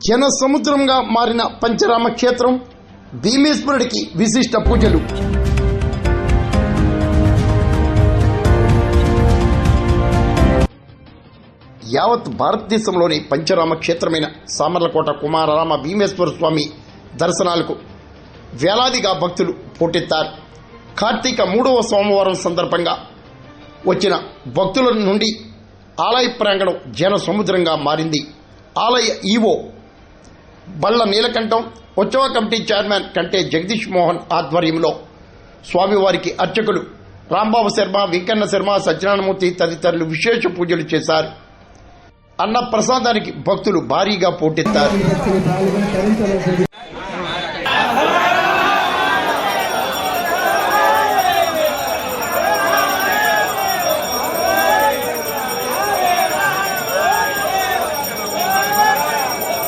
జన సముద్రంగా మారిన పంచరామ క్షేత్రం భీమేశ్వరుడికి విశిష్ట పూజలు. యావత్ భారతదేశంలోని పంచరామ క్షేత్రమైన సామర్లకోట కుమారరామ భీమేశ్వర స్వామి దర్శనాలకు వేలాదిగా భక్తులు పోటెత్తారు. కార్తీక 3వ సోమవారం సందర్భంగా వచ్చిన భక్తుల నుండి ఆలయ ప్రాంగణం జన సముద్రంగా మారింది. ఆలయ ఈవో బళ్ళ నీలకంఠం, ఉత్సవ కమిటీ చైర్మన్ కంటే జగదీష్ మోహన్ ఆధ్వర్యంలో స్వామివారికి అర్చకులు రాంబాబు శర్మ, వెంకన్న శర్మ, సత్యనారాయణమూర్తి తదితరులు విశేష పూజలు చేశారు. అన్న ప్రసాదానికి భక్తులు భారీగా పోటెత్తారు.